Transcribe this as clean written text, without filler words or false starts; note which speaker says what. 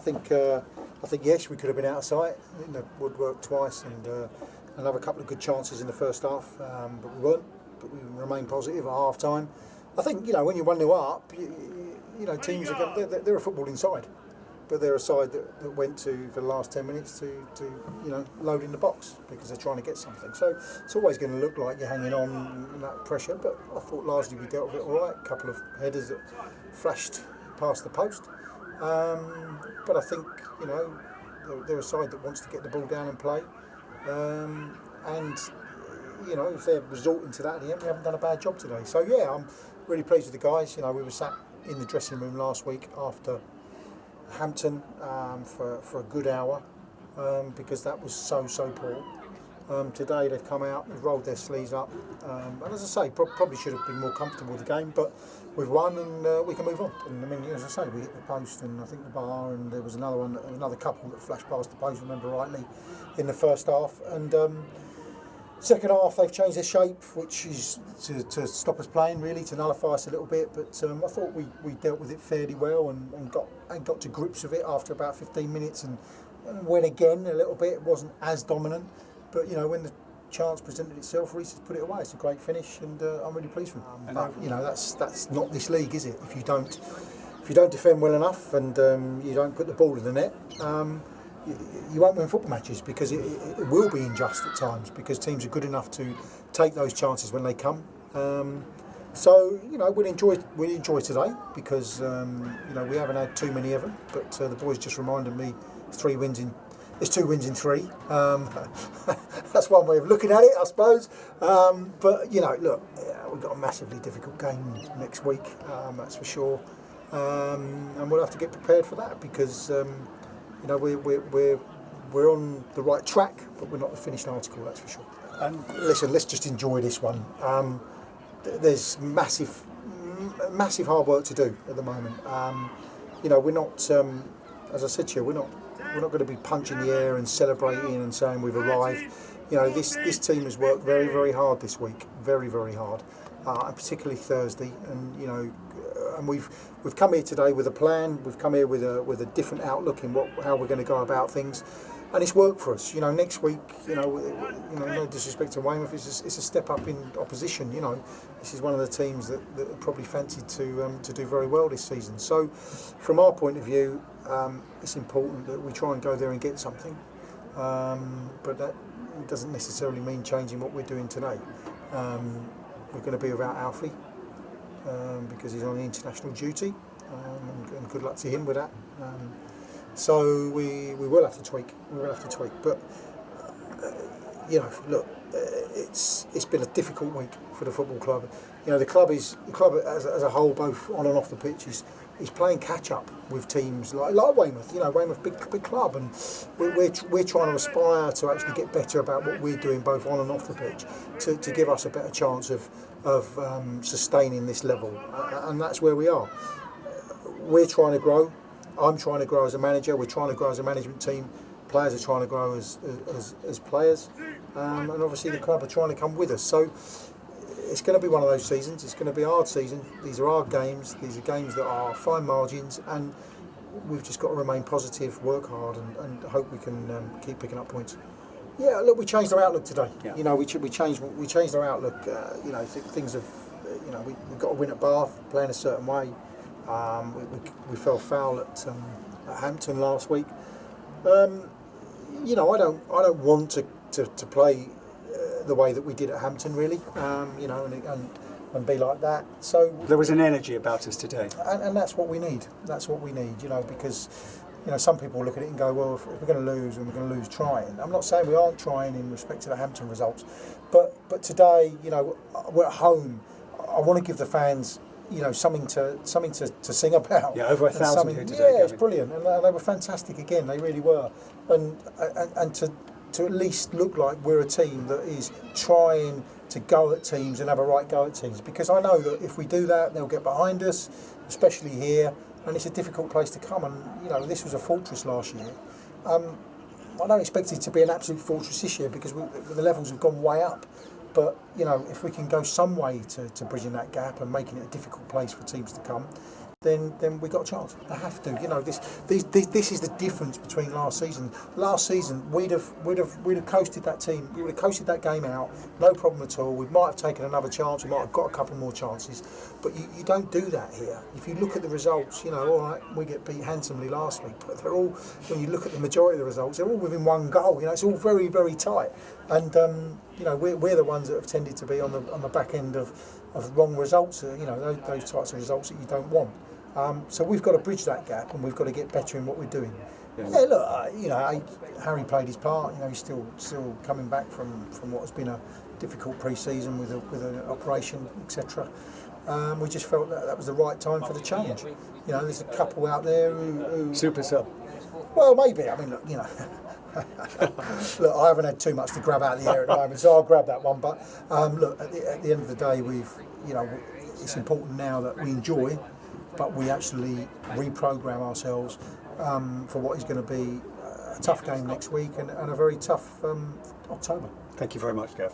Speaker 1: I think yes, we could have been out of sight. Woodwork twice and another couple of good chances in the first half, but we weren't. But we remained positive at half time. I think when you're 1-0 up, teams they're a footballing side, but they're a side that went to for the last 10 minutes to load in the box because they're trying to get something. So it's always going to look like you're hanging on in that pressure. But I thought largely we dealt with it all right. A couple of headers that flashed past the post, but I think they're a side that wants to get the ball down and play, and if they're resorting to that at the end, we haven't done a bad job today. So yeah, I'm really pleased with the guys. We were sat in the dressing room last week after Hampton for a good hour because that was so poor. Today they've come out, they've rolled their sleeves up, and as I say, probably should have been more comfortable with the game, but we've won and we can move on. And I mean, as I say, we hit the post and I think the bar, and there was another couple that flashed past the post, remember rightly, in the first half. And second half they've changed their shape, which is to stop us playing, really, to nullify us a little bit. But I thought we dealt with it fairly well and got to grips with it after about 15 minutes and went again a little bit. It wasn't as dominant, but when the chance presented itself, Reece has put it away. It's a great finish, and I'm really pleased with him. But that's not this league, is it? If you don't defend well enough and you don't put the ball in the net, you won't win football matches because it will be unjust at times because teams are good enough to take those chances when they come. So we'll enjoy today because we haven't had too many of them. But the boys just reminded me there's 2 wins in 3. That's one way of looking at it, I suppose. But look, we've got a massively difficult game next week, that's for sure. And we'll have to get prepared for that because we're on the right track, but we're not the finished article, that's for sure. And listen, let's just enjoy this one. There's massive hard work to do at the moment. We're not, as I said to you, we're not going to be punching the air and celebrating and saying we've arrived. This team has worked very, very hard this week, very, very hard, and particularly Thursday. And we've come here today with a plan. We've come here with a different outlook in how we're going to go about things, and it's worked for us. Next week, no disrespect to Weymouth, it's a step up in opposition. This is one of the teams that are probably fancied to do very well this season. So, from our point of view, it's important that we try and go there and get something, but that doesn't necessarily mean changing what we're doing today. We're going to be without Alfie because he's on international duty, and good luck to him with that. So we will have to tweak. But look, it's been a difficult week for the football club. The club as a whole, both on and off the pitch, is playing catch up with teams like Weymouth. Weymouth, big club, and we're trying to aspire to actually get better about what we're doing both on and off the pitch to give us a better chance of sustaining this level, and that's where we are. We're trying to grow. I'm trying to grow as a manager. We're trying to grow as a management team. Players are trying to grow as players, and obviously the club are trying to come with us. So it's going to be one of those seasons. It's going to be a hard season. These are hard games. These are games that are fine margins, and we've just got to remain positive, work hard, and hope we can keep picking up points. Yeah, look, we changed our outlook today. Yeah. We changed our outlook. Things have. We've got to win at Bath, playing a certain way. We fell foul at Hampton last week. I don't want to play the way that we did at Hampton, really. And be like that. So
Speaker 2: there was an energy about us today,
Speaker 1: and that's what we need. That's what we need. Because some people look at it and go, well, if we're going to lose, and we're going to lose trying. I'm not saying we aren't trying in respect to the Hampton results, but today, we're at home. I want to give the fans, something to sing about.
Speaker 2: Yeah, over 1,000 here today.
Speaker 1: Yeah, it's brilliant, and they were fantastic again. They really were, and to at least look like we're a team that is trying to go at teams and have a right go at teams. Because I know that if we do that, they'll get behind us, especially here, and it's a difficult place to come. And this was a fortress last year. I don't expect it to be an absolute fortress this year because the levels have gone way up. But if we can go some way to bridging that gap and making it a difficult place for teams to come, then we got a chance. I have to, you know. This is the difference between last season. Last season, we'd have coasted that team. We would have coasted that game out, no problem at all. We might have taken another chance. We might have got a couple more chances, but you don't do that here. If you look at the results, you know, all right, we get beat handsomely last week, but they're all, when you look at the majority of the results, they're all within one goal. You know, it's all very, very tight, and you know, we're the ones that have tended to be on the back end of wrong results. You know, those types of results that you don't want. So we've got to bridge that gap, and we've got to get better in what we're doing. Yeah, look, you know, Harry played his part. You know, he's still coming back from what has been a difficult pre-season with an operation, etc. We just felt that was the right time for the change. You know, there's a couple out there who
Speaker 2: super sub.
Speaker 1: Well, maybe. I mean, look, you know. Look, I haven't had too much to grab out of the air at the moment, so I'll grab that one. But look, at the end of the day, you know, it's important now that we enjoy, but we actually reprogram ourselves for what is going to be a tough game next week and a very tough October.
Speaker 2: Thank you very much, Gav.